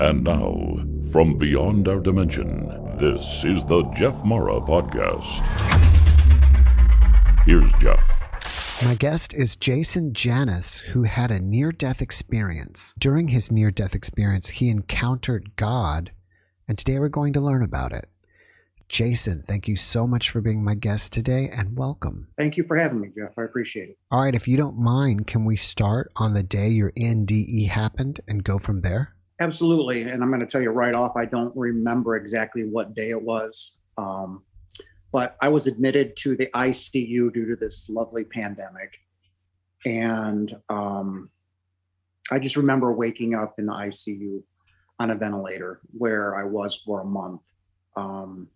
And now, from beyond our dimension, this is the JeffMara podcast. Here's Jeff. My guest is Jason Janas, who had a near-death experience. During his near-death experience, he encountered God, and today we're going to learn about it. Jason, thank you so much for being my guest today, and welcome. Thank you for having me, Jeff. I appreciate it. All right, if you don't mind, can we start on the day your NDE happened and go from there? Absolutely. And I'm going to tell you right off, I don't remember exactly what day it was. But I was admitted to the ICU due to this lovely pandemic. And I just remember waking up in the ICU on a ventilator where I was for a month. And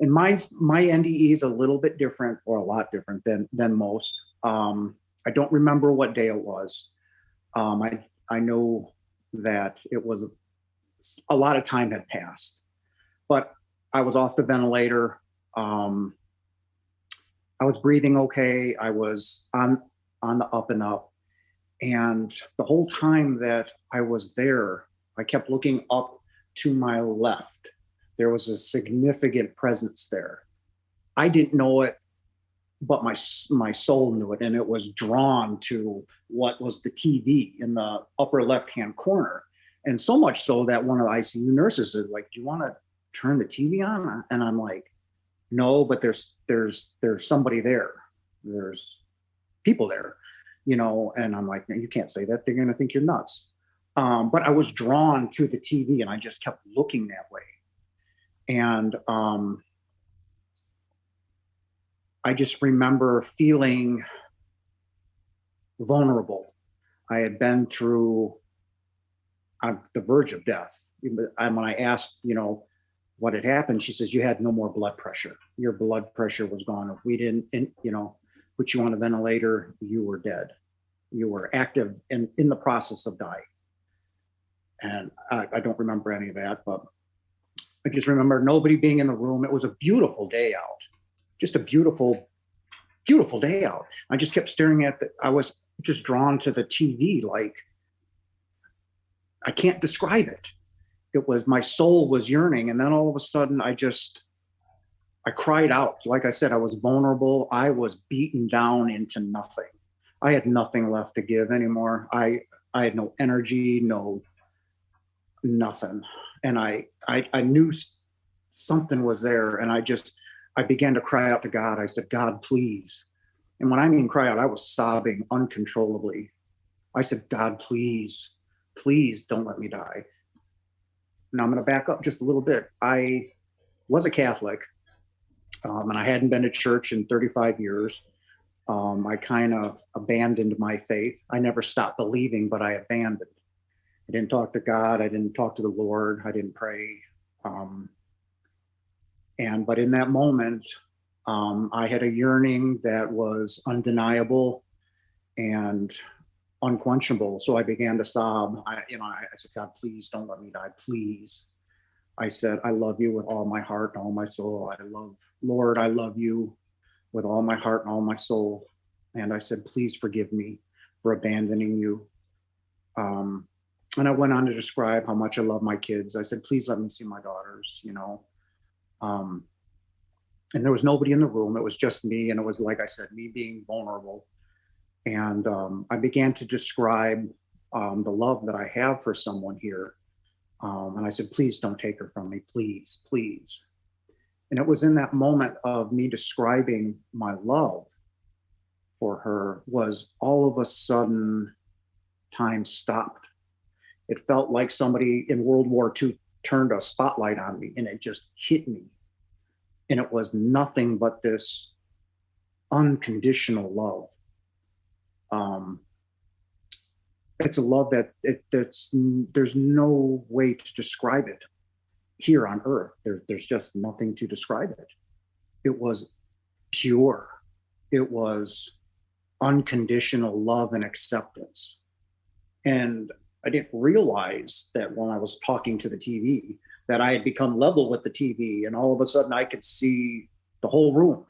my NDE is a little bit different, or a lot different than most. I don't remember what day it was. I know that it was a lot of time had passed, but I was off the ventilator. I was breathing okay. I was on the up and up. And the whole time that I was there, I kept looking up to my left. There was a significant presence there. I didn't know it, but my soul knew it, and it was drawn to what was the TV in the upper left-hand corner. And so much so that one of the ICU nurses is like, "Do you want to turn the TV on?" And I'm like, "No, but there's somebody there. There's people there, you know." And I'm like, "No, you can't say that. They're going to think you're nuts." But I was drawn to the TV, and I just kept looking that way. And I just remember feeling vulnerable. I had been through the verge of death. When I asked, what had happened, she says, "You had no more blood pressure. Your blood pressure was gone. If we didn't, put you on a ventilator, you were dead. You were active and in the process of dying." And I don't remember any of that, but I just remember nobody being in the room. It was a beautiful day out, just a beautiful, beautiful day out. I just kept staring at I was just drawn to the TV. Like, I can't describe it. It was, my soul was yearning. And then all of a sudden I cried out. Like I said, I was vulnerable. I was beaten down into nothing. I had nothing left to give anymore. I had no energy, nothing. And I knew something was there. And I began to cry out to God. I said, "God, please." And when I mean cry out, I was sobbing uncontrollably. I said, "God, please, please don't let me die." Now I'm going to back up just a little bit. I was a Catholic, and I hadn't been to church in 35 years. I kind of abandoned my faith. I never stopped believing, but I abandoned. I didn't talk to God. I didn't talk to the Lord. I didn't pray. But in that moment, I had a yearning that was undeniable and unquenchable. So I began to sob. I said, "God, please don't let me die. Please." I said, "I love you with all my heart and all my soul. Lord, I love you with all my heart and all my soul." And I said, "Please forgive me for abandoning you." And I went on to describe how much I love my kids. I said, "Please let me see my daughters," And there was nobody in the room. It was just me. And it was, like I said, me being vulnerable. And I began to describe the love that I have for someone here. And I said, "Please don't take her from me. Please, please." And it was in that moment of me describing my love for her, was all of a sudden time stopped. It felt like somebody in World War II turned a spotlight on me, and it just hit me. And it was nothing but this unconditional love. It's a love there's no way to describe it here on earth. There's just nothing to describe it. It was pure. It was unconditional love and acceptance. And I didn't realize that when I was talking to the TV, that I had become level with the TV, and all of a sudden I could see the whole room.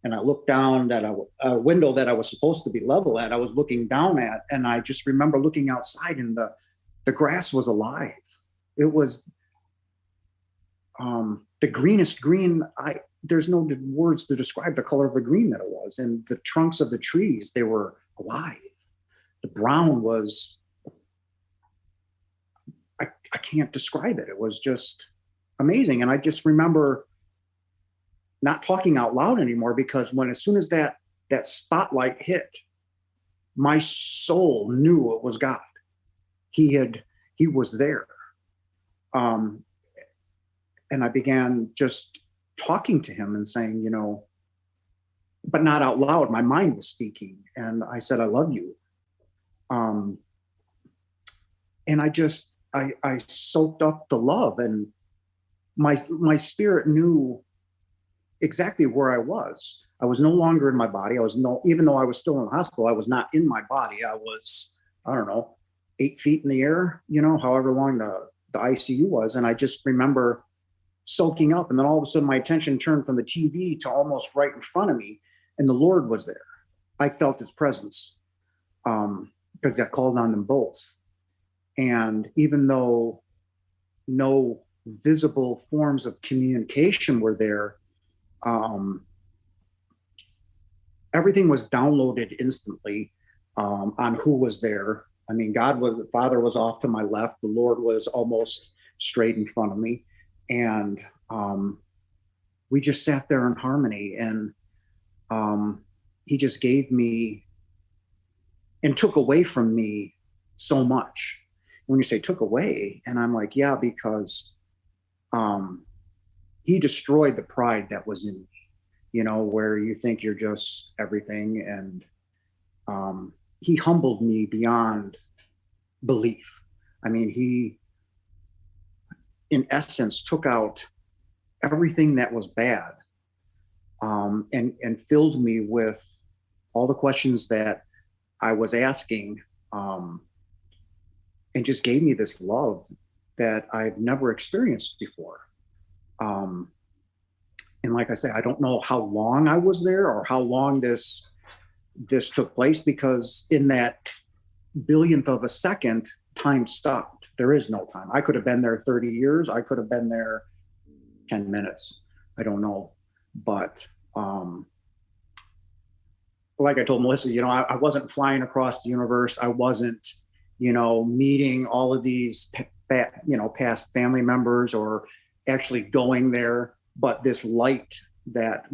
And I looked down at a window that I was supposed to be level at. I was looking down at, and I just remember looking outside, and the grass was alive. It was the greenest green. There's no words to describe the color of the green that it was. And the trunks of the trees, they were alive. The brown was, I can't describe it. It was just amazing. And I just remember not talking out loud anymore, because as soon as that spotlight hit, my soul knew it was God. He was there. And I began just talking to him and saying, but not out loud. My mind was speaking. And I said, I love you. And I soaked up the love, and my spirit knew exactly where I was. I was no longer in my body. Even though I was still in the hospital, I was not in my body. I was, I don't know, 8 feet in the air, however long the ICU was. And I just remember soaking up. And then all of a sudden my attention turned from the TV to almost right in front of me. And the Lord was there. I felt his presence, because I called on them both. And even though no visible forms of communication were there, everything was downloaded instantly on who was there. I mean, the Father was off to my left. The Lord was almost straight in front of me. And we just sat there in harmony. And he just gave me and took away from me so much. When you say took away, and I'm like, yeah, because he destroyed the pride that was in me, where you think you're just everything. And he humbled me beyond belief. I mean, he, in essence, took out everything that was bad, and filled me with all the questions that I was asking, and just gave me this love that I've never experienced before. And like I say, I don't know how long I was there or how long this took place, because in that billionth of a second, time stopped. There is no time. I could have been there 30 years. I could have been there 10 minutes. I don't know. But like I told Melissa, I wasn't flying across the universe. I wasn't, meeting all of these, past family members or actually going there. But this light that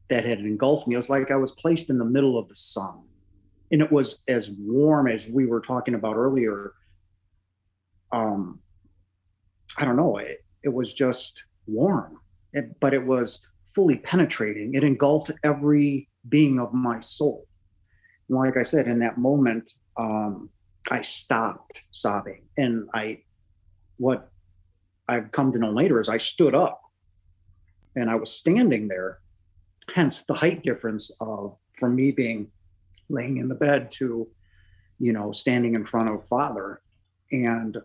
had engulfed me, it was like I was placed in the middle of the sun. And it was as warm as we were talking about earlier. I don't know. It was just warm, but it was fully penetrating. It engulfed every being of my soul. And like I said, in that moment, I stopped sobbing. And what I've come to know later is I stood up and I was standing there, hence the height difference from me being laying in the bed to, standing in front of Father. And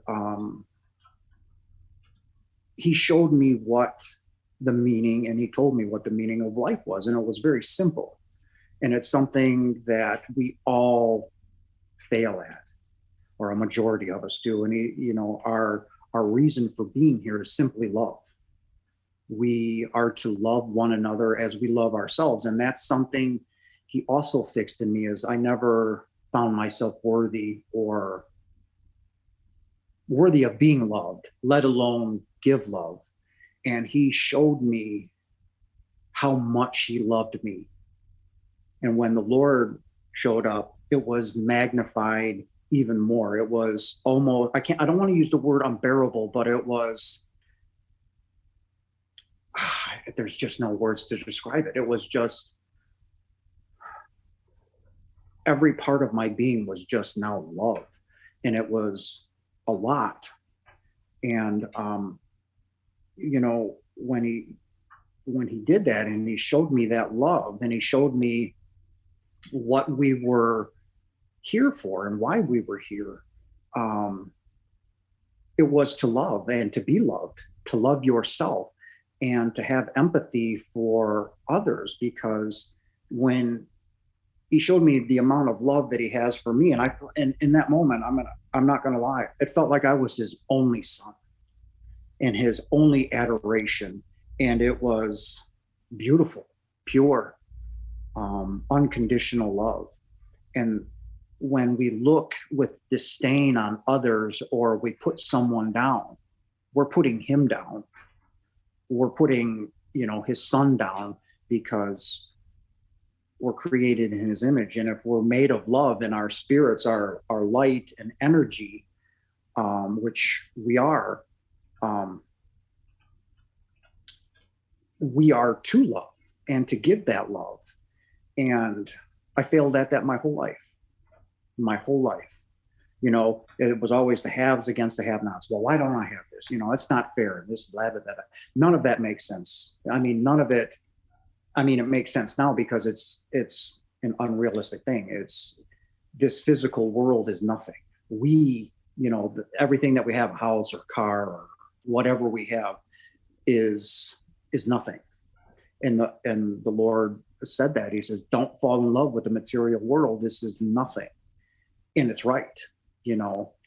he showed me what the meaning, and he told me what the meaning of life was. And it was very simple. And it's something that we all fail at, or a majority of us do. And our reason for being here is simply love. We are to love one another as we love ourselves. And that's something he also fixed in me, is I never found myself worthy of being loved, let alone give love. And he showed me how much he loved me. And when the Lord showed up, it was magnified even more. It was almost, I don't want to use the word unbearable, but it was, there's just no words to describe it. It was just, every part of my being was just now love. And it was a lot. And, when he did that, and he showed me that love, and he showed me what we were here for and why we were here, it was to love and to be loved, to love yourself and to have empathy for others. Because when he showed me the amount of love that he has for me, and in that moment, I'm not going to lie. It felt like I was his only son and his only adoration. And it was beautiful, pure, unconditional love. And when we look with disdain on others, or we put someone down, we're putting him down. We're putting, his son down, because we're created in his image. And if we're made of love and our spirits are light and energy, which we are to love and to give that love. And I failed at that my whole life. It was always the haves against the have-nots. Well, why don't I have this? It's not fair. And this, blah, blah, blah. None of that makes sense. None of it. It makes sense now, because it's an unrealistic thing. It's this physical world is nothing. We, everything that we have, a house or car or whatever we have, is nothing. And the Lord said that. He says, don't fall in love with the material world. This is nothing. And it's right.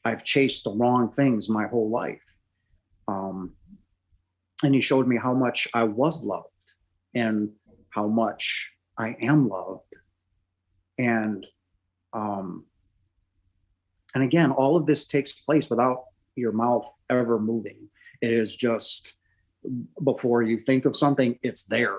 I've chased the wrong things my whole life. And he showed me how much I was loved and how much I am loved. And again, all of this takes place without your mouth ever moving. It is just, before you think of something, it's there.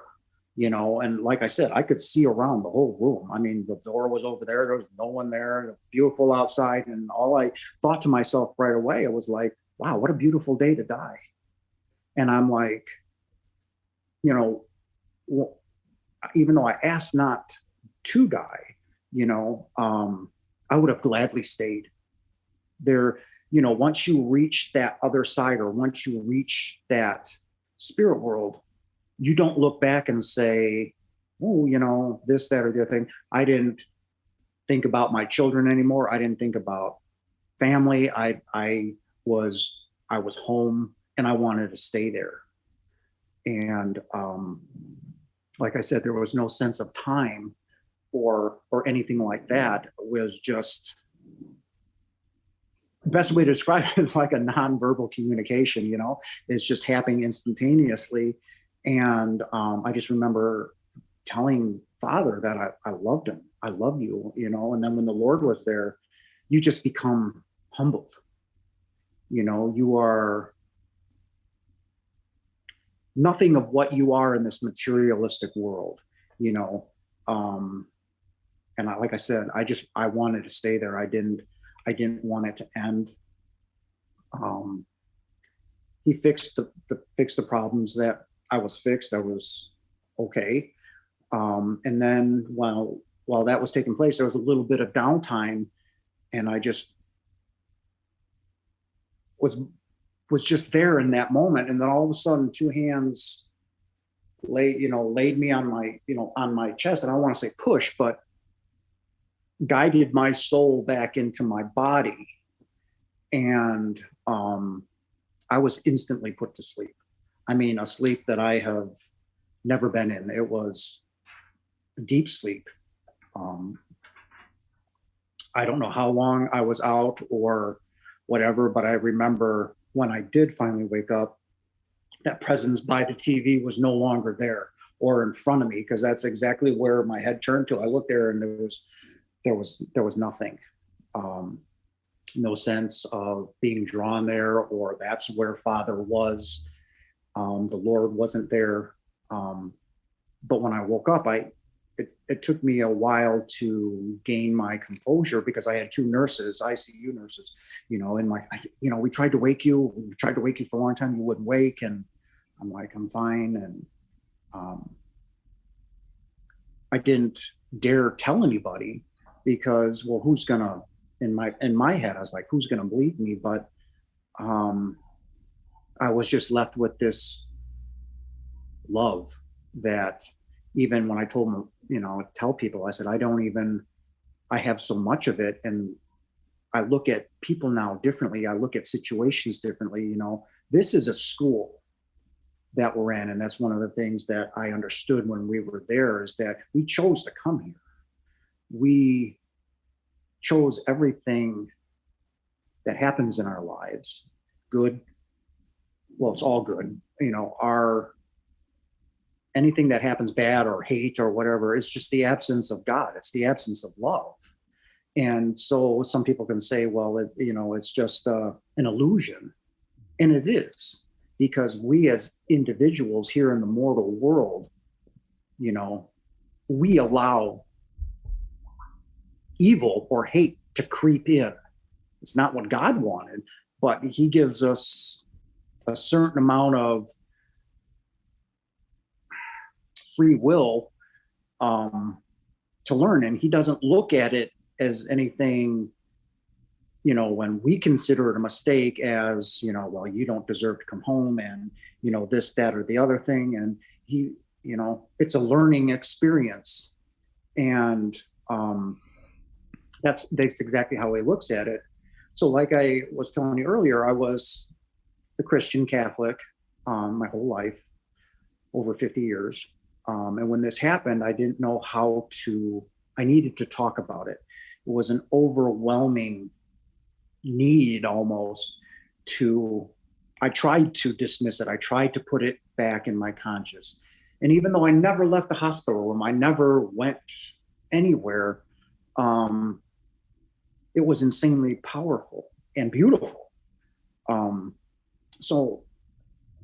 And like I said, I could see around the whole room. The door was over there. There was no one there. Beautiful outside. And all I thought to myself right away, it was like, wow, what a beautiful day to die. And I'm like, even though I asked not to die, I would have gladly stayed there. Once you reach that other side, or once you reach that spirit world, you don't look back and say, oh, this, that, or the other thing. I didn't think about my children anymore. I didn't think about family. I was home, and I wanted to stay there. And like I said, there was no sense of time or anything like that. It was just, the best way to describe it is like a nonverbal communication. It's just happening instantaneously. And I just remember telling Father that I loved him. I love you, and then when the Lord was there, you just become humbled. You are nothing of what you are in this materialistic world, and like I said, I wanted to stay there. I didn't want it to end. He fixed the problems that I was fixed. I was okay. And then while that was taking place, there was a little bit of downtime, and I just was just there in that moment. And then all of a sudden, two hands laid me on my chest. And I don't want to say push, but guided my soul back into my body. And I was instantly put to sleep. A sleep that I have never been in. It was deep sleep. I don't know how long I was out or whatever, but I remember when I did finally wake up, that presence by the TV was no longer there or in front of me, because that's exactly where my head turned to. I looked there, and there was nothing. No sense of being drawn there, or that's where Father was. The Lord wasn't there. But when I woke up, it took me a while to gain my composure, because I had two nurses, ICU nurses, we tried to wake you. We tried to wake you for a long time. You wouldn't wake. And I'm like, I'm fine. And I didn't dare tell anybody, because, well, who's gonna, in my head, I was like, who's gonna believe me? But I was just left with this love that, even when I told them, tell people, I said, I have so much of it. And I look at people now differently. I look at situations differently. This is a school that we're in. And that's one of the things that I understood when we were there, is that we chose to come here. We chose everything that happens in our lives, good, well, it's all good, anything that happens bad or hate or whatever is just the absence of God. It's the absence of love. And so some people can say, well, it's just an illusion. And it is, because we as individuals here in the mortal world, we allow evil or hate to creep in. It's not what God wanted, but he gives us a certain amount of free will to learn. And he doesn't look at it as anything, when we consider it a mistake as, well, you don't deserve to come home and, this, that, or the other thing. And he, it's a learning experience. And that's exactly how he looks at it. So like I was telling you earlier, I was a Christian Catholic my whole life, over 50 years. And when this happened, I didn't know I needed to talk about it. It was an overwhelming need almost I tried to dismiss it. I tried to put it back in my conscious. And even though I never left the hospital room, I never went anywhere, it was insanely powerful and beautiful. So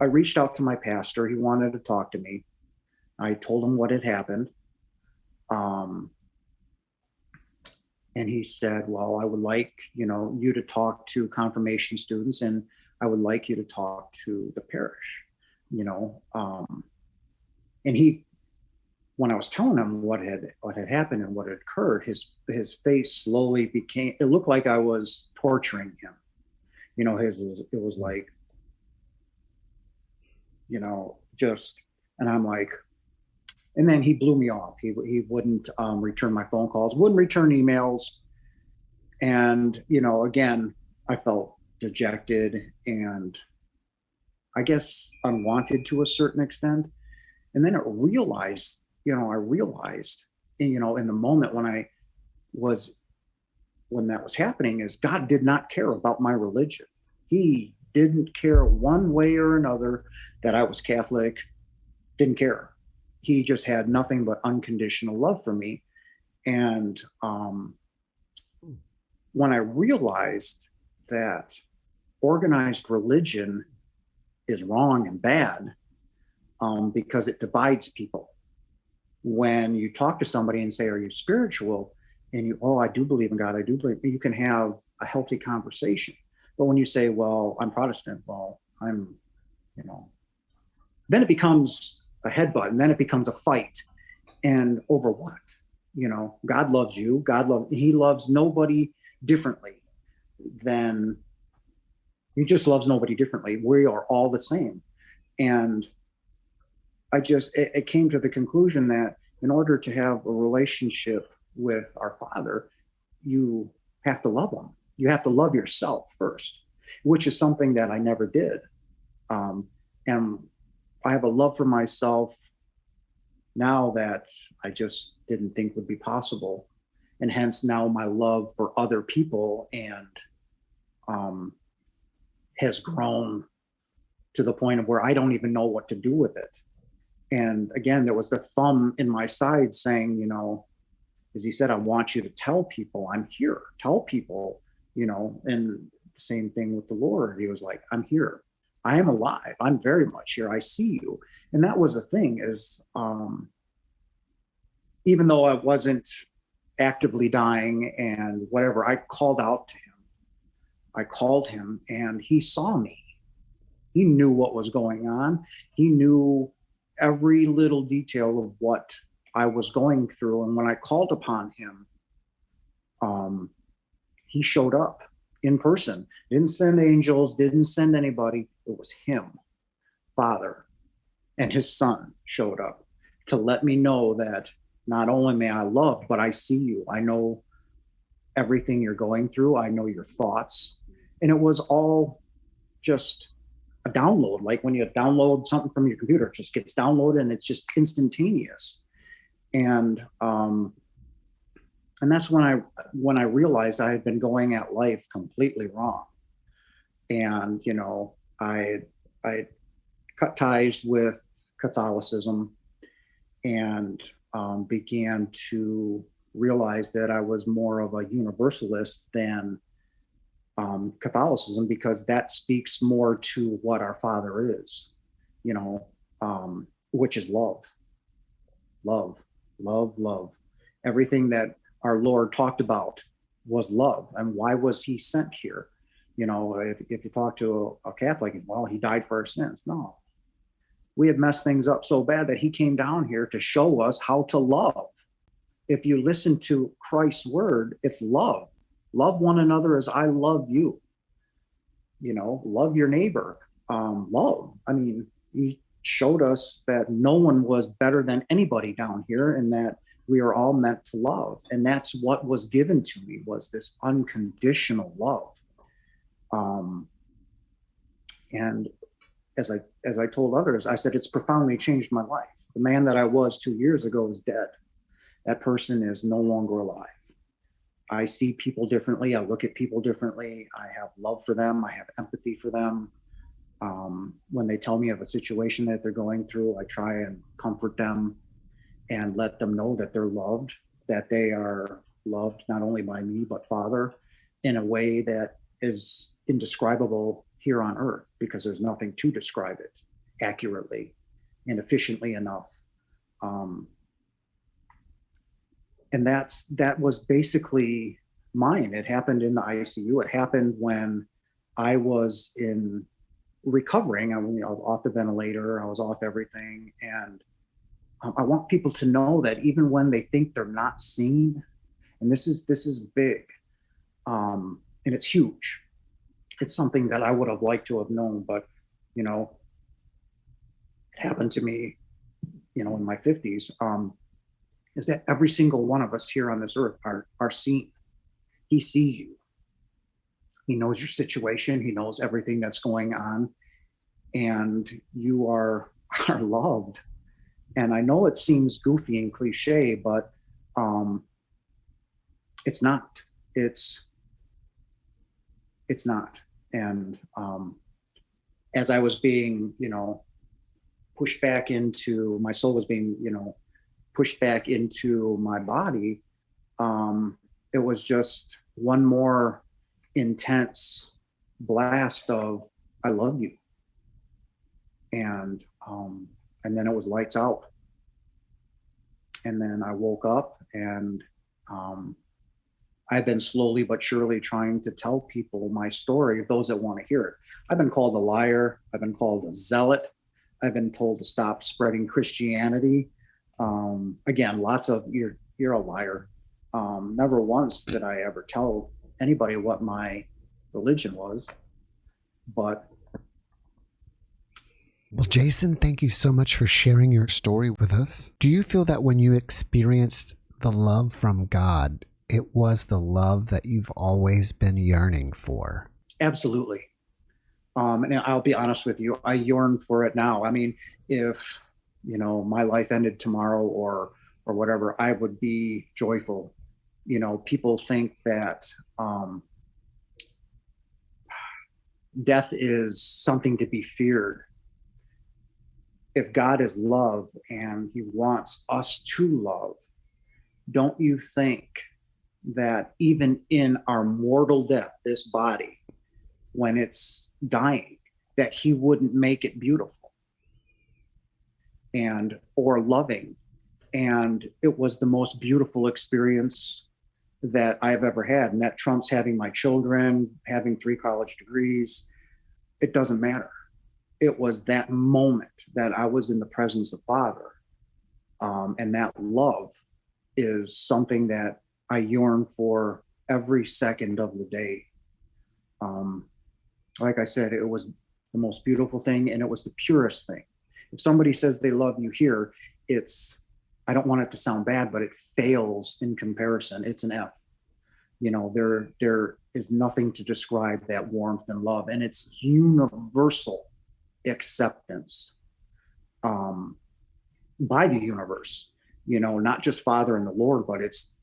I reached out to my pastor. He wanted to talk to me. I told him what had happened. And he said, well, I would like, you to talk to confirmation students, and I would like you to talk to the parish, and when I was telling him what had happened and what had occurred, his face slowly it looked like I was torturing him. It was like, and I'm like, and then he blew me off. He wouldn't return my phone calls, wouldn't return emails. And, again, I felt dejected and I guess unwanted to a certain extent. And then I realized, in the moment when that was happening, is God did not care about my religion. He didn't care one way or another that I was Catholic, didn't care. He just had nothing but unconditional love for me. And when I realized that organized religion is wrong and bad, because it divides people. When you talk to somebody and say, are you spiritual? And I do believe in God. I do believe, you can have a healthy conversation. But when you say, well, I'm Protestant, well, I'm, then it becomes a headbutt, and then it becomes a fight. And over what? God loves you. He loves nobody differently than, he just loves nobody differently. We are all the same. And it came to the conclusion that in order to have a relationship with our Father, you have to love him. You have to love yourself first, which is something that I never did. And I have a love for myself now that I just didn't think would be possible. And hence now my love for other people has grown to the point of where I don't even know what to do with it. And again, there was the thumb in my side saying, as he said, I want you to tell people I'm here. Tell people, and same thing with the Lord. He was like, I'm here. I am alive. I'm very much here. I see you. And that was the thing is, even though I wasn't actively dying and whatever, I called out to him. I called him and he saw me. He knew what was going on. He knew every little detail of what I was going through. And when I called upon him, he showed up in person. Didn't send angels, didn't send anybody. It was him, Father, and his Son showed up to let me know that not only may I love, but I see you. I know everything you're going through. I know your thoughts. And it was all just a download. Like when you download something from your computer, it just gets downloaded and it's just instantaneous. And that's when I realized I had been going at life completely wrong. And, I cut ties with Catholicism and began to realize that I was more of a universalist than Catholicism, because that speaks more to what our Father is, you know, which is love, love, love, love. Everything that our Lord talked about was love. And why was he sent here? If you talk to a Catholic, well, he died for our sins. No, we had messed things up so bad that he came down here to show us how to love. If you listen to Christ's word, it's love. Love one another as I love you. Love your neighbor. Love. I mean, he showed us that no one was better than anybody down here, and that we are all meant to love. And that's what was given to me, was this unconditional love. And as I told others, I said, it's profoundly changed my life. The man that I was 2 years ago is dead. That person is no longer alive. I see people differently. I look at people differently. I have love for them. I have empathy for them. When they tell me of a situation that they're going through, I try and comfort them and let them know that they're loved, that they are loved not only by me, but Father, in a way that is indescribable here on earth, because there's nothing to describe it accurately and efficiently enough. And that was basically mine. It happened in the ICU. It happened when I was in recovering. I was off the ventilator. I was off everything. And I want people to know that even when they think they're not seen, and this is big, and it's huge. It's something that I would have liked to have known, but it happened to me, in my 50s. Is that every single one of us here on this earth are seen. He sees you. He knows your situation. He knows everything that's going on, and you are loved. And I know it seems goofy and cliche, but it's not. It's not. And as I was being, pushed back into, my soul was being, pushed back into my body, it was just one more intense blast of I love you. And then it was lights out. And then I woke up, and I've been slowly but surely trying to tell people my story, those that want to hear it. I've been called a liar. I've been called a zealot. I've been told to stop spreading Christianity. Again, lots of you're a liar. Never once did I ever tell anybody what my religion was, but. Well, Jason, thank you so much for sharing your story with us. Do you feel that when you experienced the love from God, it was the love that you've always been yearning for? Absolutely. And I'll be honest with you, I yearn for it now. I mean, if, my life ended tomorrow or whatever, I would be joyful. People think that death is something to be feared. If God is love and he wants us to love, don't you think that even in our mortal death, this body, when it's dying, that he wouldn't make it beautiful or loving? And it was the most beautiful experience that I've ever had. And that trumps having my children, having 3 college degrees. It doesn't matter. It was that moment that I was in the presence of Father. And that love is something that I yearn for every second of the day. Like I said, it was the most beautiful thing, and it was the purest thing. If somebody says they love you here, I don't want it to sound bad, but it fails in comparison. It's an F. There is nothing to describe that warmth and love, and it's universal acceptance by the universe, not just Father and the Lord, but it's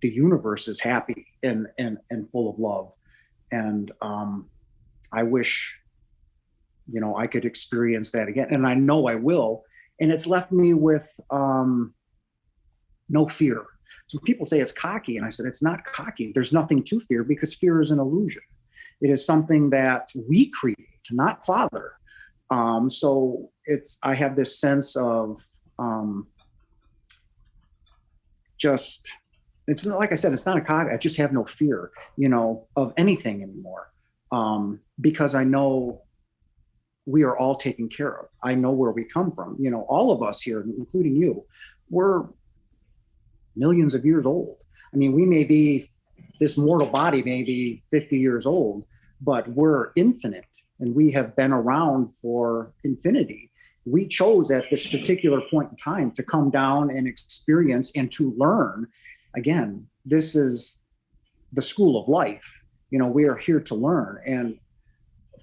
the universe is happy and full of love. And I wish, I could experience that again. And I know I will. And it's left me with no fear. So people say it's cocky. And I said, it's not cocky. There's nothing to fear, because fear is an illusion. It is something that we create, not Father. So I have this sense of it's not, like I said, it's not a cocky. I just have no fear, of anything anymore. Because I know we are all taken care of. I know where we come from. All of us here, including you, we're millions of years old. I mean, this mortal body may be 50 years old, but we're infinite, and we have been around for infinity. We chose at this particular point in time to come down and experience and to learn. Again, this is the school of life. We are here to learn, and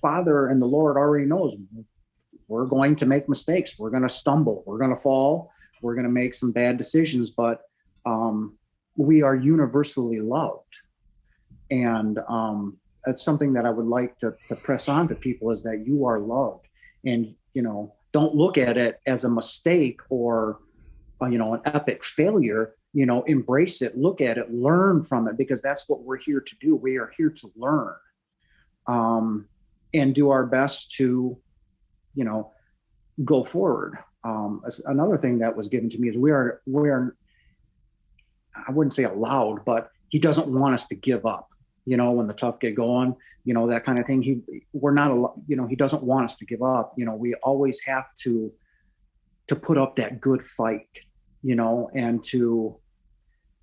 Father and the Lord already knows we're going to make mistakes. We're going to stumble. We're going to fall. We're going to make some bad decisions, but we are universally loved. And that's something that I would like to press on to people, is that you are loved. And, don't look at it as a mistake or, an epic failure. Embrace it, look at it, learn from it, because that's what we're here to do. We are here to learn, and do our best to, go forward. Another thing that was given to me is we are, I wouldn't say allowed, but he doesn't want us to give up, when the tough get going, that kind of thing. He doesn't want us to give up. We always have to put up that good fight, and to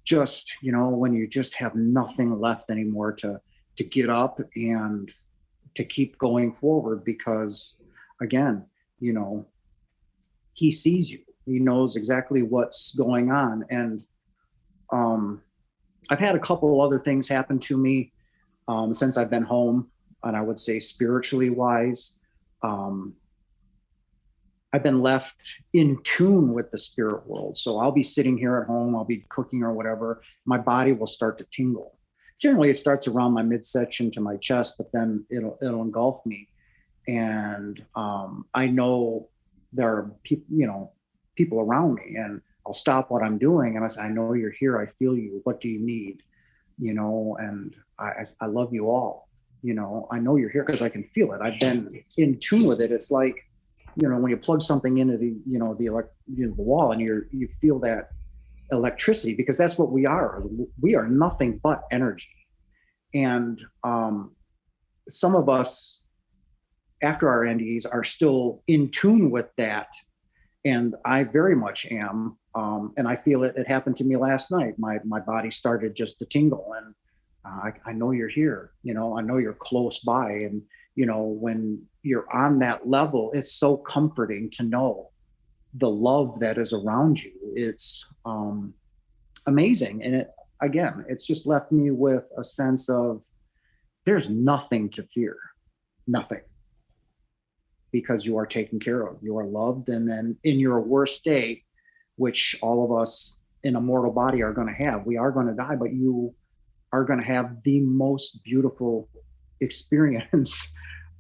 just, when you just have nothing left anymore, to get up and to keep going forward, because again, he sees you, he knows exactly what's going on. And I've had a couple other things happen to me since I've been home, and I would say spiritually wise, I've been left in tune with the spirit world. So I'll be sitting here at home, I'll be cooking or whatever, my body will start to tingle. Generally, it starts around my midsection to my chest, but then it'll engulf me. And I know there are people around me, and I'll stop what I'm doing and I say, I know you're here, I feel you. What do you need? And I love you all. I know you're here because I can feel it. I've been in tune with it. It's like, when you plug something into the wall, and you feel that electricity, because that's what we are. We are nothing but energy. And some of us, after our NDEs, are still in tune with that. And I very much am. And I feel it happened to me last night. My body started just to tingle, and I know you're here. I know you're close by. And, when you're on that level, it's so comforting to know the love that is around you. It's amazing. And it's just left me with a sense of there's nothing to fear, nothing, because you are taken care of, you are loved. And then in your worst day, which all of us in a mortal body are going to have, we are going to die, but you are going to have the most beautiful experience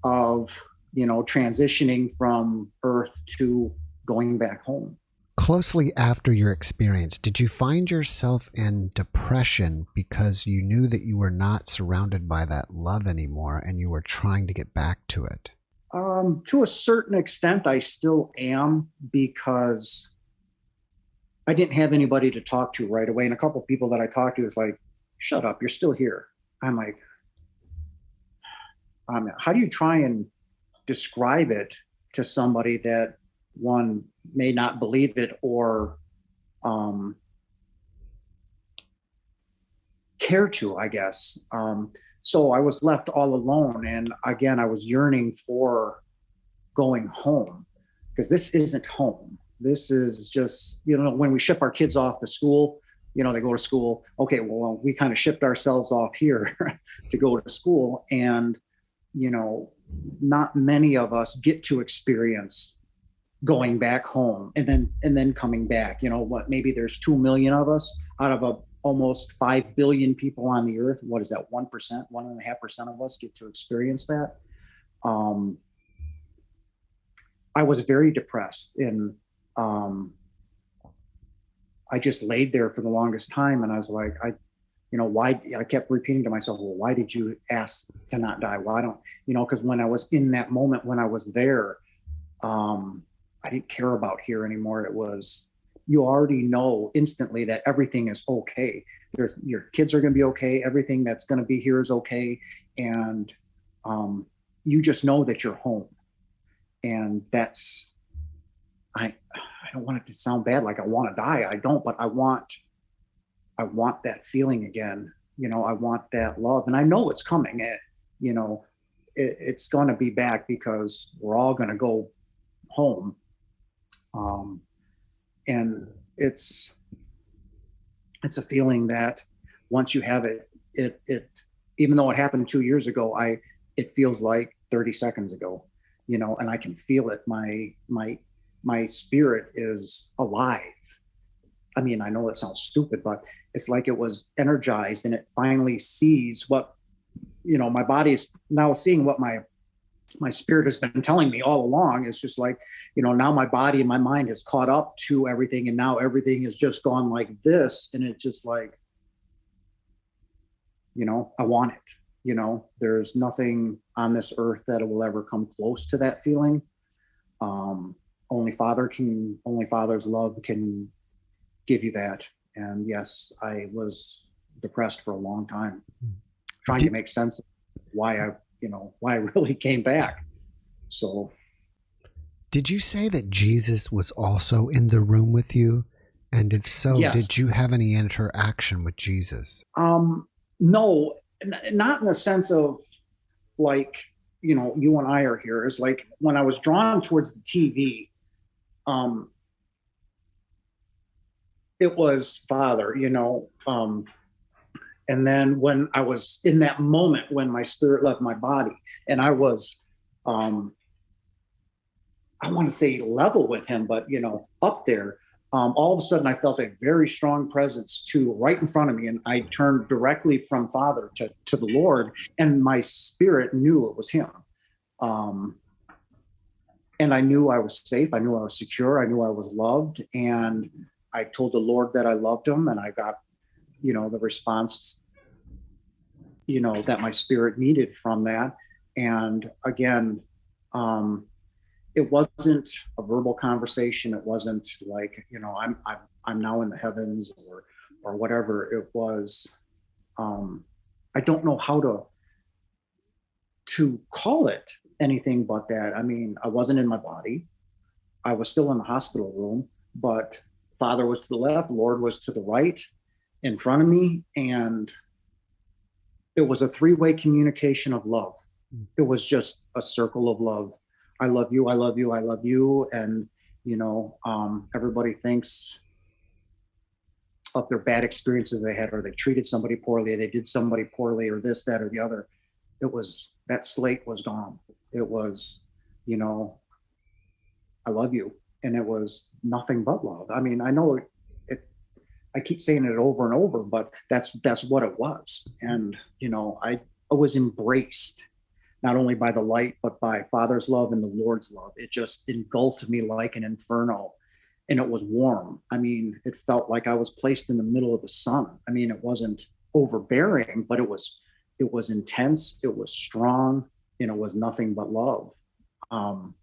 of, transitioning from Earth to going back home. Closely after your experience, did you find yourself in depression because you knew that you were not surrounded by that love anymore and you were trying to get back to it? To a certain extent, I still am, because I didn't have anybody to talk to right away. And a couple of people that I talked to was like, shut up, you're still here. I'm like, how do you try and describe it to somebody that one may not believe it or care to, I guess. So I was left all alone. And again, I was yearning for going home, because this isn't home. This is just, when we ship our kids off to school, they go to school. Okay, well, we kind of shipped ourselves off here to go to school. And, not many of us get to experience going back home and then coming back. Maybe there's 2 million of us out of almost 5 billion people on the earth. What is that? 1%, 1.5% of us get to experience that. I was very depressed, and I just laid there for the longest time, and I was like, why? I kept repeating to myself, well, why did you ask to not die? Why don't, because when I was in that moment, when I was there, I didn't care about here anymore. It was, you already know instantly that everything is okay. Your kids are going to be okay. Everything that's going to be here is okay. And you just know that you're home. And that's, I don't want it to sound bad, like I want to die. I don't, but I want that feeling again. I want that love, and I know it's coming. It's going to be back, because we're all going to go home. And it's a feeling that once you have it, even though it happened 2 years ago, it feels like 30 seconds ago, and I can feel it. My spirit is alive. I mean, I know it sounds stupid, but it's like it was energized, and it finally sees what, my body is now seeing what my spirit has been telling me all along. It's just like, now my body and my mind has caught up to everything, and now everything has just gone like this. And it's just like, I want it. There's nothing on this earth that will ever come close to that feeling. Only Father's love can give you that. And yes, I was depressed for a long time, trying to make sense of why I really came back. So, did you say that Jesus was also in the room with you? And if so, yes. Did you have any interaction with Jesus? No, not in the sense of like, you and I are here. It's like when I was drawn towards the TV, it was Father, and then when I was in that moment, when my spirit left my body, and I was, I want to say level with him, but, up there, all of a sudden I felt a very strong presence right in front of me. And I turned directly from Father to the Lord, and my spirit knew it was him. And I knew I was safe. I knew I was secure. I knew I was loved. And I told the Lord that I loved him, and I got, the response, that my spirit needed from that. And again, it wasn't a verbal conversation. It wasn't like, I'm now in the heavens or whatever. It was, I don't know how to call it anything but that. I mean, I wasn't in my body. I was still in the hospital room, but Father was to the left, Lord was to the right, in front of me. And it was a three-way communication of love. It was just a circle of love. I love you, I love you, I love you. And, everybody thinks of their bad experiences they had, or they treated somebody poorly, they did somebody poorly, or this, that, or the other. That slate was gone. It was, I love you. And it was nothing but love. I mean, I know I keep saying it over and over, but that's what it was. And, I was embraced not only by the light, but by Father's love and the Lord's love. It just engulfed me like an inferno, and it was warm. I mean, it felt like I was placed in the middle of the sun. I mean, it wasn't overbearing, but it was intense. It was strong, and it was nothing but love. And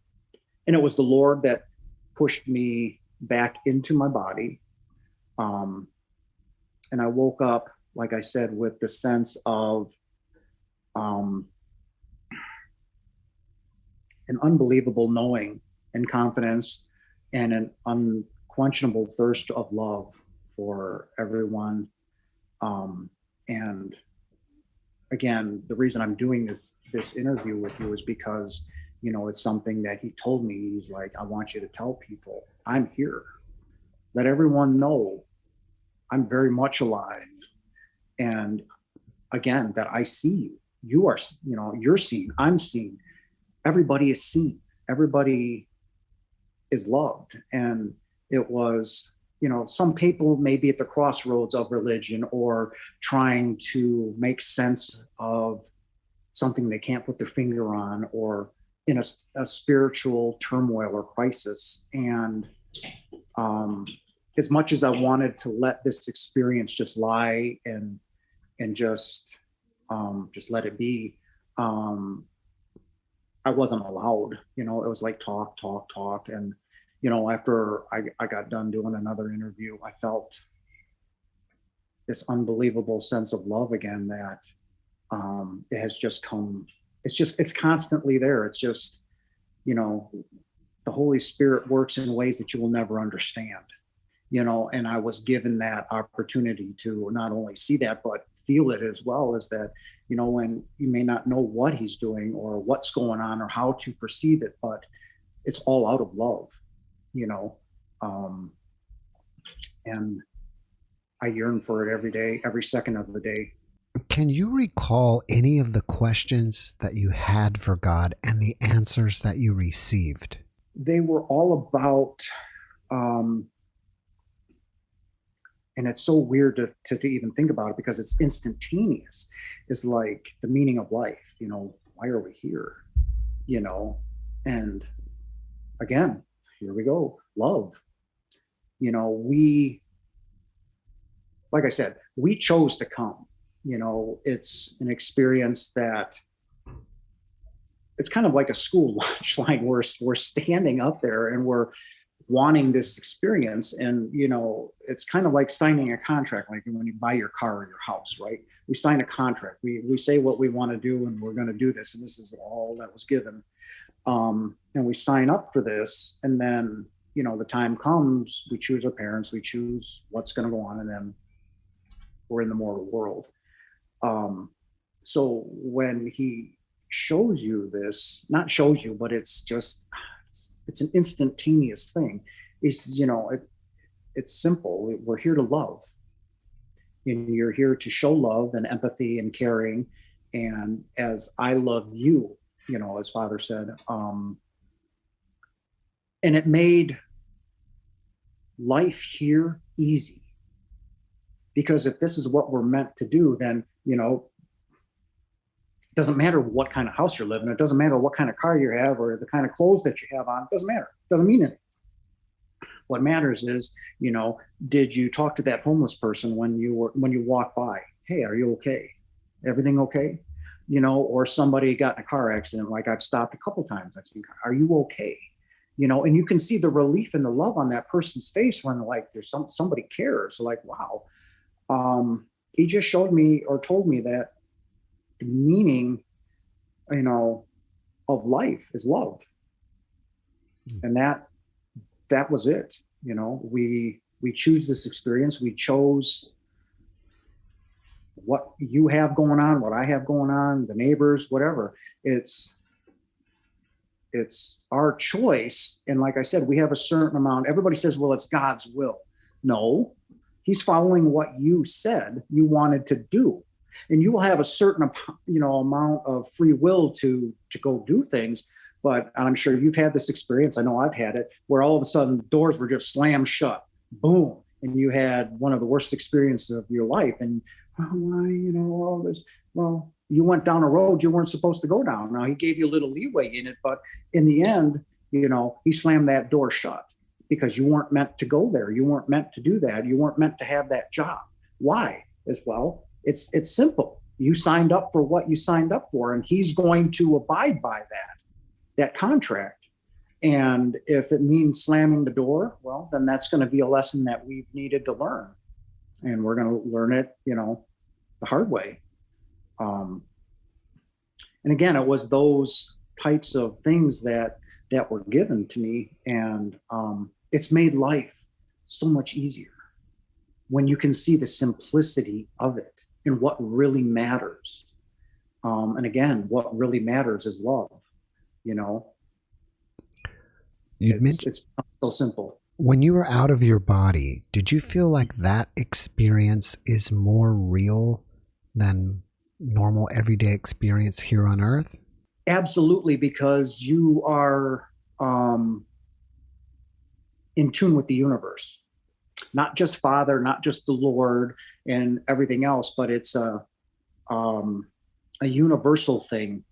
it was the Lord that pushed me back into my body. And I woke up, like I said, with the sense of an unbelievable knowing and confidence, and an unquenchable thirst of love for everyone. And again, the reason I'm doing this interview with you is because, it's something that he told me. He's like, I want you to tell people I'm here. Let everyone know I'm very much alive. And again, that I see you. You are, you're seen. I'm seen. Everybody is seen. Everybody is loved. And it was, some people may be at the crossroads of religion, or trying to make sense of something they can't put their finger on, or in a spiritual turmoil or crisis. And as much as I wanted to let this experience just lie and just let it be, I wasn't allowed. It was like talk. And after I got done doing another interview, I felt this unbelievable sense of love again, that it has just come. It's constantly there. It's just, the Holy Spirit works in ways that you will never understand, and I was given that opportunity to not only see that, but feel it as well. As that, when you may not know what he's doing or what's going on or how to perceive it, but it's all out of love, and I yearn for it every day, every second of the day. Can you recall any of the questions that you had for God and the answers that you received? They were all about, and it's so weird to even think about it, because it's instantaneous. It's like the meaning of life, why are we here? And again, here we go, love. Like I said, we chose to come. It's an experience that it's kind of like a school lunch line. We're standing up there and we're wanting this experience. And, it's kind of like signing a contract, like when you buy your car or your house, right? We sign a contract. We say what we want to do, and we're going to do this. And this is all that was given. And we sign up for this. And then, the time comes, we choose our parents, we choose what's going to go on, and then we're in the mortal world. So when he shows you this, not shows you, but it's an instantaneous thing. It's simple. We're here to love, and you're here to show love and empathy and caring. And as I love you, as Father said, and it made life here easy. Because if this is what we're meant to do, then, it doesn't matter what kind of house you're living in. It doesn't matter what kind of car you have or the kind of clothes that you have on. It doesn't matter. It doesn't mean anything. What matters is, did you talk to that homeless person when you walk by? Hey, are you okay? Everything okay? Or somebody got in a car accident. Like I've stopped a couple times. I've seen, are you okay? And you can see the relief and the love on that person's face when there's somebody cares. Like, wow. He just showed me or told me that the meaning, of life is love. And that was it. We choose this experience. We chose what you have going on, what I have going on, the neighbors, whatever. It's our choice. And like I said, we have a certain amount. Everybody says, well, it's God's will. No. He's following what you said you wanted to do, and you will have a certain, amount of free will to go do things. But I'm sure you've had this experience. I know I've had it, where all of a sudden doors were just slammed shut, boom, and you had one of the worst experiences of your life. And why, all this? Well, you went down a road you weren't supposed to go down. Now he gave you a little leeway in it, but in the end, he slammed that door shut. Because you weren't meant to go there. You weren't meant to do that. You weren't meant to have that job. Why? As well, it's simple. You signed up for what you signed up for, and he's going to abide by that contract. And if it means slamming the door, well, then that's going to be a lesson that we've needed to learn. And we're going to learn it, the hard way. And again, it was those types of things that were given to me. And it's made life so much easier when you can see the simplicity of it and what really matters. And again, what really matters is love, it's so simple. When you were out of your body, did you feel like that experience is more real than normal everyday experience here on Earth? Absolutely, because you are in tune with the universe, not just Father, not just the Lord and everything else, but it's an a universal thing,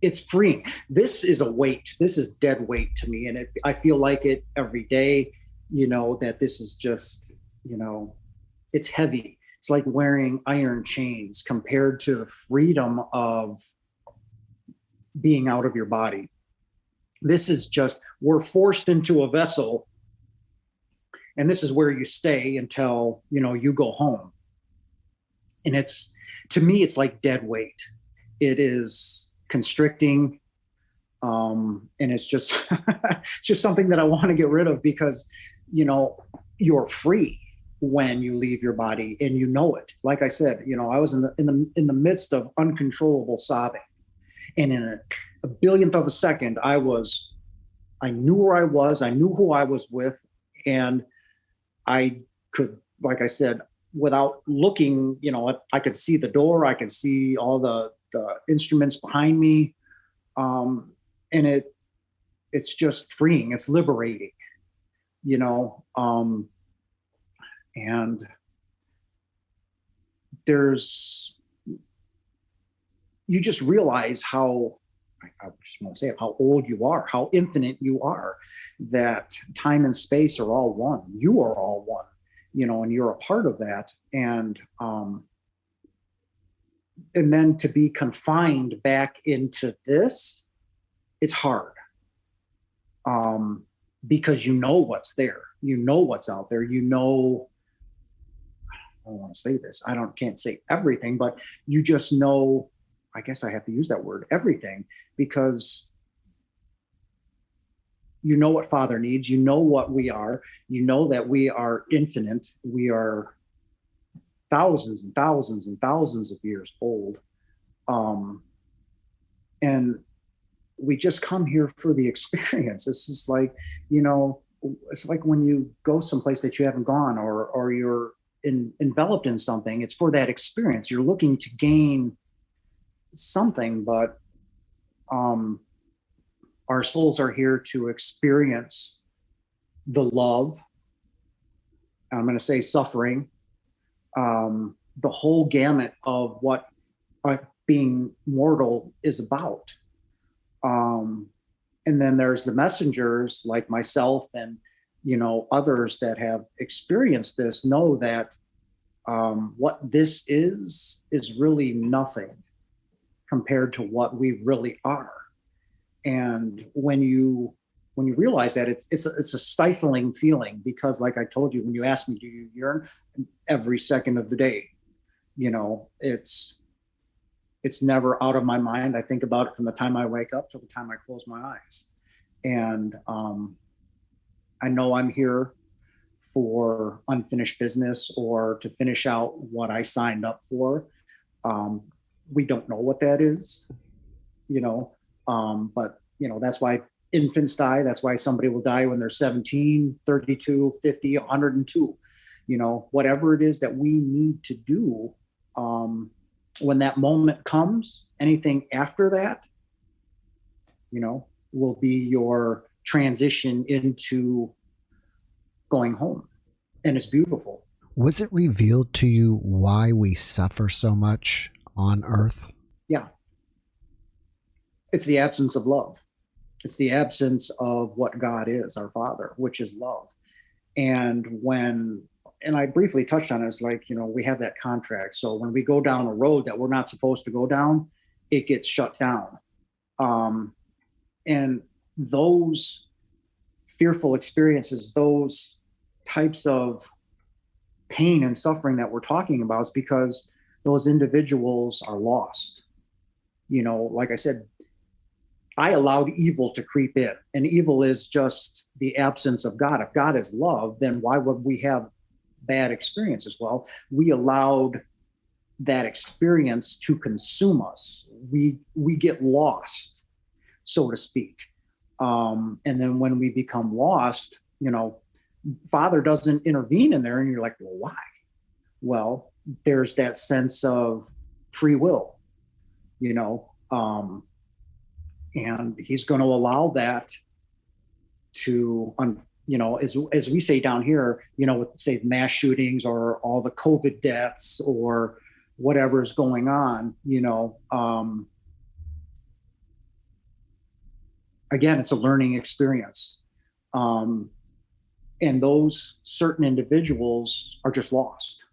it's freeing. This is a weight. This is dead weight to me. And I feel like it every day, that this is just, it's heavy. It's like wearing iron chains compared to the freedom of being out of your body. This is just, we're forced into a vessel, and this is where you stay until, you go home. And to me, it's like dead weight. It is constricting. And it's just, it's just something that I want to get rid of, because, you're free when you leave your body, and it. Like I said, I was in the midst of uncontrollable sobbing, and in a billionth of a second, I knew where I was, I knew who I was with, and I could, like I said, without looking, I could see the door, I could see all the instruments behind me, and it's just freeing, it's liberating, and you just realize how, I just want to say it, how old you are, how infinite you are, that time and space are all one. You are all one, and you're a part of that. And then to be confined back into this, it's hard. Because what's there, what's out there, I don't want to say this, can't say everything, but you just know, I guess I have to use that word, everything, because what Father needs, what we are, that we are infinite, we are thousands and thousands and thousands of years old. And we just come here for the experience. It's just like, it's like when you go someplace that you haven't gone, or you're enveloped in something, it's for that experience. You're looking to gain something, but our souls are here to experience the love, I'm going to say suffering, the whole gamut of what being mortal is about. And then there's the messengers like myself and, others that have experienced this, know that what this is really nothing compared to what we really are. And when you realize that, it's a stifling feeling, because like I told you, when you ask me, do you yearn, every second of the day, it's never out of my mind. I think about it from the time I wake up to the time I close my eyes. And I know I'm here for unfinished business, or to finish out what I signed up for. We don't know what that is, but that's why infants die. That's why somebody will die when they're 17, 32, 50, 102, whatever it is that we need to do. When that moment comes, anything after that, will be your transition into going home. And it's beautiful. Was it revealed to you why we suffer so much on Earth? Yeah. It's the absence of love. It's the absence of what God is, our Father, which is love. And I briefly touched on it, it's like, we have that contract. So when we go down a road that we're not supposed to go down, it gets shut down. And those fearful experiences, those types of pain and suffering that we're talking about, is because those individuals are lost. Like I said, I allowed evil to creep in, and evil is just the absence of God. If God is love, then why would we have bad experiences? Well, we allowed that experience to consume us. We get lost, so to speak. And then when we become lost, Father doesn't intervene in there, and you're like, well, why? Well, there's that sense of free will, and he's going to allow that to, as we say down here, with say mass shootings or all the COVID deaths or whatever's going on, again, it's a learning experience. And those certain individuals are just lost.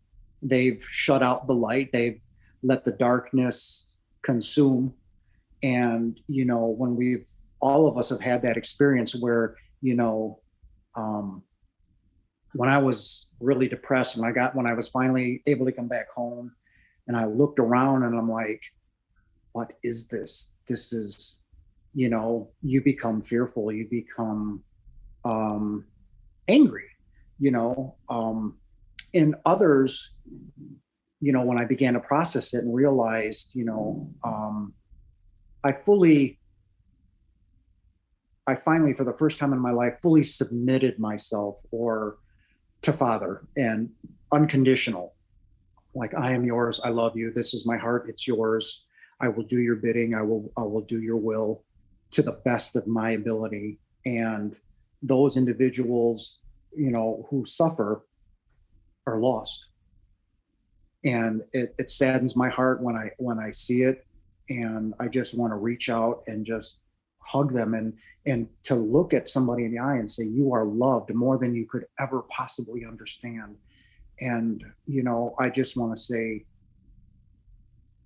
They've shut out the light. They've let the darkness consume. And, when all of us have had that experience where, when I was really depressed, when I was finally able to come back home, and I looked around and I'm like, what is this? This is, you become fearful, you become angry, and others, when I began to process it and realized, I finally, for the first time in my life, fully submitted myself to Father, and unconditional. Like, I am yours. I love you. This is my heart. It's yours. I will do your bidding. I will do your will to the best of my ability. And those individuals, who suffer are lost. And it saddens my heart when I see it. And I just want to reach out and just hug them and to look at somebody in the eye and say, you are loved more than you could ever possibly understand. And, I just want to say,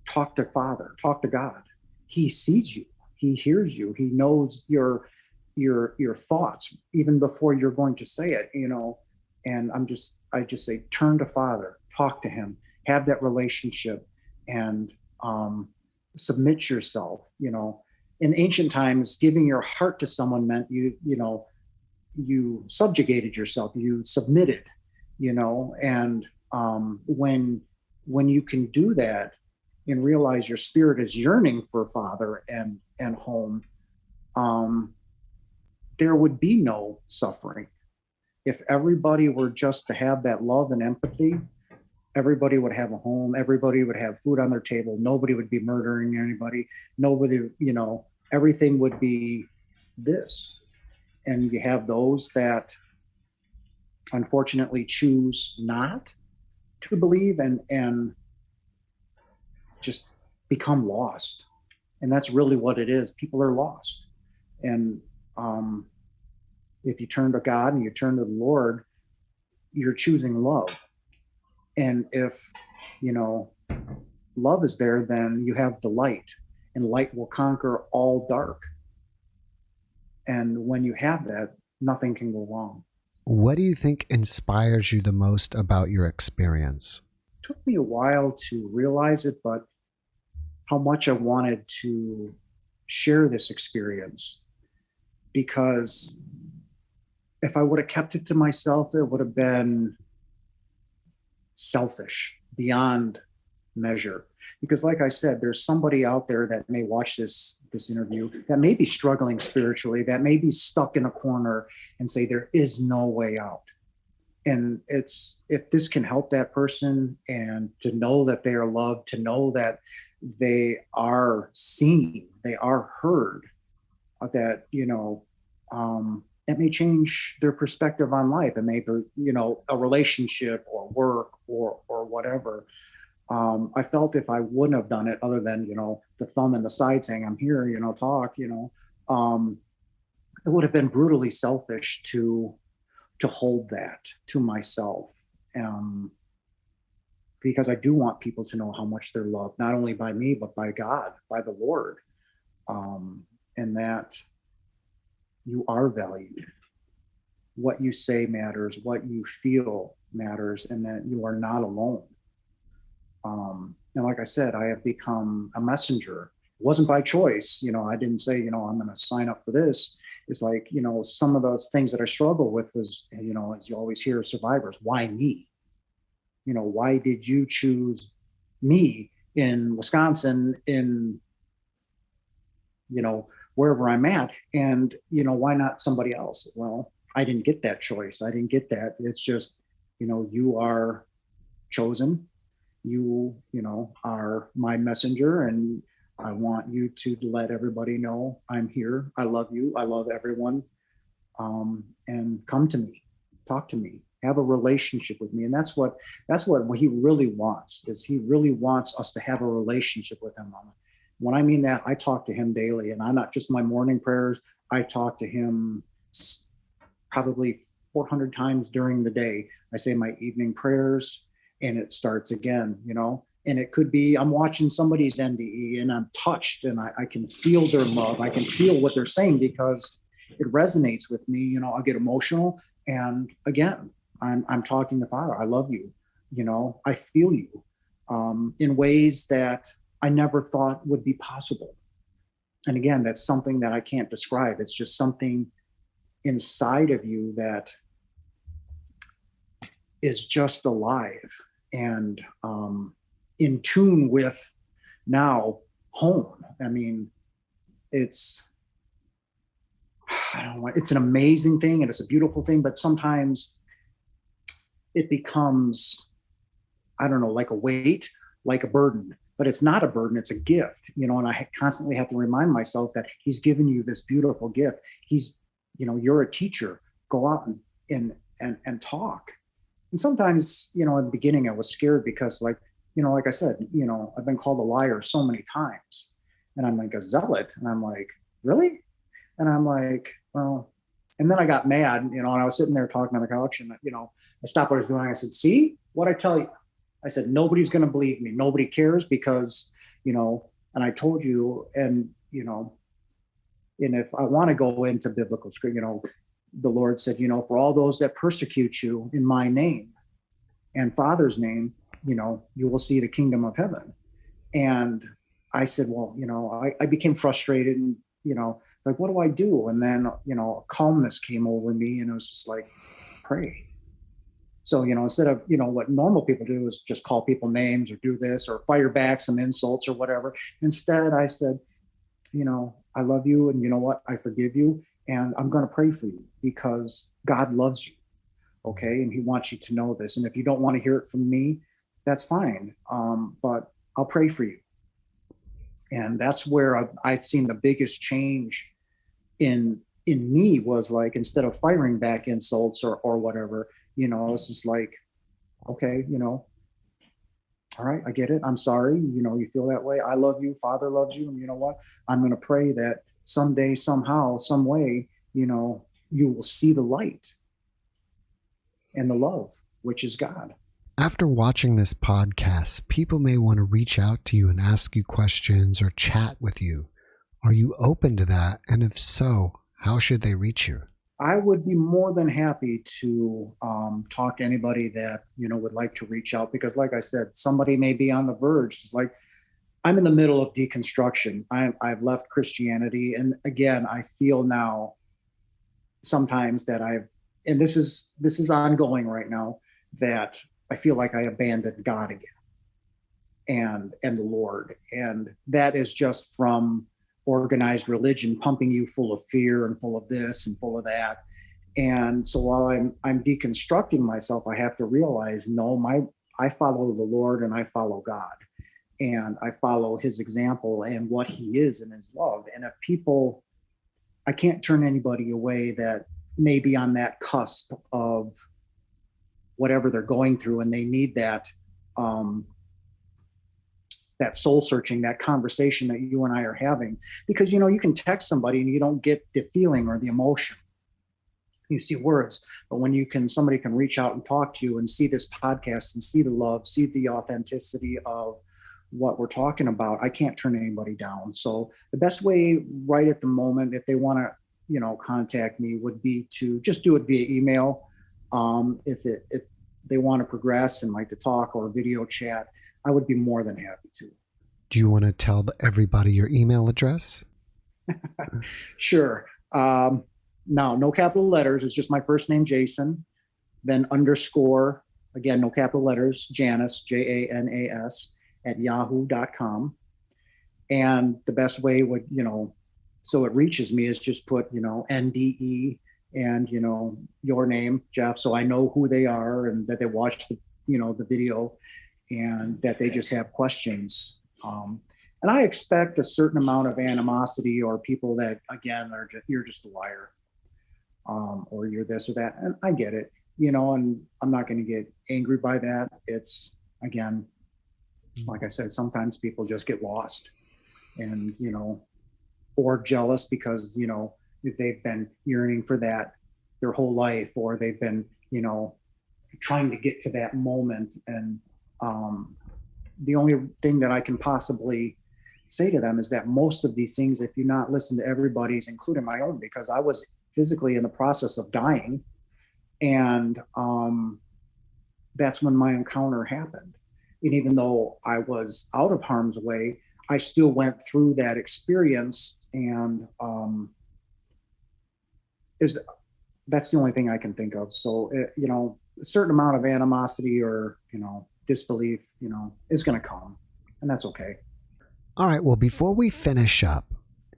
talk to Father, talk to God. He sees you. He hears you. He knows your thoughts even before you're going to say it, and I just say, turn to Father, talk to him, have that relationship, and submit yourself. In ancient times, giving your heart to someone meant you subjugated yourself, you submitted, and when you can do that and realize your spirit is yearning for Father and home, there would be no suffering. If everybody were just to have that love and empathy, everybody would have a home, everybody would have food on their table, nobody would be murdering anybody, nobody, everything would be this. And you have those that unfortunately choose not to believe and just become lost. And that's really what it is. People are lost. And if you turn to God and you turn to the Lord, you're choosing love. And if, love is there, then you have the light, and light will conquer all dark. And when you have that, nothing can go wrong. What do you think inspires you the most about your experience? It took me a while to realize it, but how much I wanted to share this experience, because if I would have kept it to myself, it would have been selfish beyond measure. Because like I said, there's somebody out there that may watch this interview that may be struggling spiritually, that may be stuck in a corner and say there is no way out. And if this can help that person, and to know that they are loved, to know that they are seen, they are heard, that, it may change their perspective on life. It may be, a relationship or work or whatever. I felt if I wouldn't have done it, other than, the thumb in the side saying, I'm here, talk, it would have been brutally selfish to hold that to myself. Because I do want people to know how much they're loved, not only by me, but by God, by the Lord. And that you are valued. What you say matters, what you feel matters, and that you are not alone. And like I said, I have become a messenger. It wasn't by choice. I didn't say, I'm going to sign up for this. It's like, some of those things that I struggle with was, as you always hear, survivors, why me? Why did you choose me in Wisconsin, in, wherever I'm at? And, why not somebody else? Well, I didn't get that choice. I didn't get that. It's just, you are chosen. You are my messenger, and I want you to let everybody know I'm here. I love you. I love everyone. and come to me, talk to me, have a relationship with me. And that's what he really wants, is he really wants us to have a relationship with him. When I mean that, I talk to him daily, and I'm not just my morning prayers. I talk to him probably 400 times during the day. I say my evening prayers, and it starts again, and it could be I'm watching somebody's NDE and I'm touched, and I can feel their love. I can feel what they're saying because it resonates with me. I'll get emotional, and again, I'm talking to Father. I love you. I feel you in ways that I never thought would be possible. And again, that's something that I can't describe. It's just something inside of you that is just alive and in tune with now home. I mean, it's an amazing thing and it's a beautiful thing, but sometimes it becomes, I don't know, like a weight, like a burden. But it's not a burden, it's a gift, and I constantly have to remind myself that he's given you this beautiful gift. He's, you're a teacher, go out and talk. And sometimes, in the beginning I was scared because like I said, I've been called a liar so many times, and I'm like a zealot, and I'm like, really? And I'm like, well, and then I got mad, and I was sitting there talking on the couch, and I stopped what I was doing. I said, see what I tell you? I said, nobody's going to believe me. Nobody cares because, and I told you, and if I want to go into biblical scripture, the Lord said, for all those that persecute you in my name and Father's name, you will see the kingdom of heaven. And I said, well, I became frustrated and, like, what do I do? And then, calmness came over me, and it was just like, pray. So, instead of, what normal people do is just call people names or do this or fire back some insults or whatever. Instead, I said, I love you, and you know what? I forgive you, and I'm going to pray for you because God loves you. Okay. And he wants you to know this. And if you don't want to hear it from me, that's fine. But I'll pray for you. And that's where I've seen the biggest change in me was like, instead of firing back insults or whatever, it's just like, okay, all right, I get it. I'm sorry. You feel that way. I love you. Father loves you. And you know what? I'm going to pray that someday, somehow, some way, you will see the light and the love, which is God. After watching this podcast, people may want to reach out to you and ask you questions or chat with you. Are you open to that? And if so, how should they reach you? I would be more than happy to talk to anybody that, would like to reach out, because like I said, somebody may be on the verge. It's like, I'm in the middle of deconstruction. I've left Christianity. And again, I feel now sometimes that and this is ongoing right now, that I feel like I abandoned God again and the Lord. And that is just from organized religion pumping you full of fear and full of this and full of that. And so while I'm deconstructing myself, I have to realize, no, I follow the Lord and I follow God, and I follow his example and what he is in his love. And if people, I can't turn anybody away that may be on that cusp of whatever they're going through, and they need that that soul searching, that conversation that you and I are having. Because, you can text somebody and you don't get the feeling or the emotion. You see words, but when somebody can reach out and talk to you and see this podcast and see the love, see the authenticity of what we're talking about, I can't turn anybody down. So the best way right at the moment, if they want to, contact me, would be to just do it via email. If they want to progress and like to talk or video chat, I would be more than happy to. Do you want to tell everybody your email address? Sure. No capital letters. It's just my first name, Jason, then _ again, no capital letters, Janas, Janas, @yahoo.com. And the best way would, so it reaches me, is just put, NDE and, your name, Jeff, so I know who they are and that they watched the video and that they just have questions. And I expect a certain amount of animosity or people that, again, you're just a liar. or you're this or that. And I get it, you know, and I'm not going to get angry by that. It's, again, like I said, sometimes people just get lost and, you know, or jealous because, you know, they've been yearning for that their whole life, or they've been, you know, trying to get to that moment. And the only thing that I can possibly say to them is that most of these things, if you not listen to everybody's, including my own, because I was physically in the process of dying, and that's when my encounter happened. And even though I was out of harm's way, I still went through that experience, and that's the only thing I can think of. So, you know, a certain amount of animosity or, you know, disbelief, you know, is going to come, and that's okay. All right. Well, before we finish up,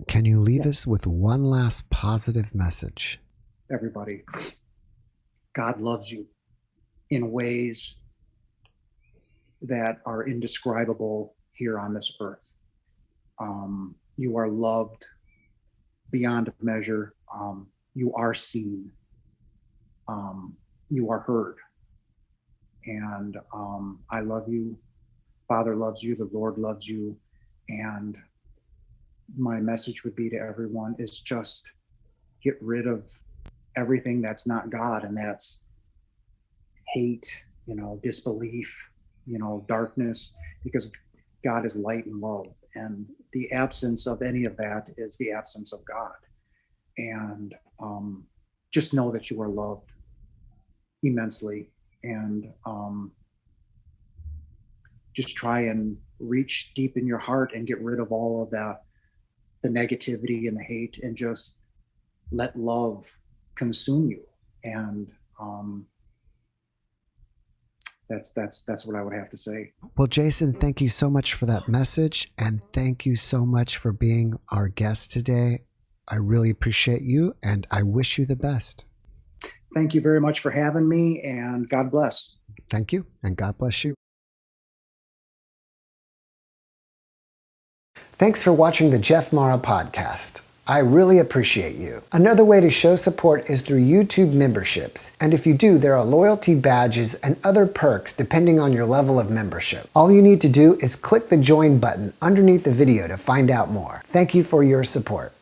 can you leave us with one last positive message? Everybody, God loves you in ways that are indescribable here on this earth. You are loved beyond measure. You are seen. You are heard. And I love you. Father loves you. The Lord loves you. And my message would be to everyone is just get rid of everything that's not God, and that's hate, you know, disbelief, you know, darkness, because God is light and love. And the absence of any of that is the absence of God. And just know that you are loved immensely, and just try and reach deep in your heart and get rid of all of the negativity and the hate, and just let love consume you. And that's what I would have to say. Well, Jason, thank you so much for that message, and thank you so much for being our guest today. I really appreciate you, and I wish you the best. Thank you very much for having me, and God bless. Thank you, and God bless you. Thanks for watching the JeffMara podcast. I really appreciate you. Another way to show support is through YouTube memberships. And if you do, there are loyalty badges and other perks depending on your level of membership. All you need to do is click the join button underneath the video to find out more. Thank you for your support.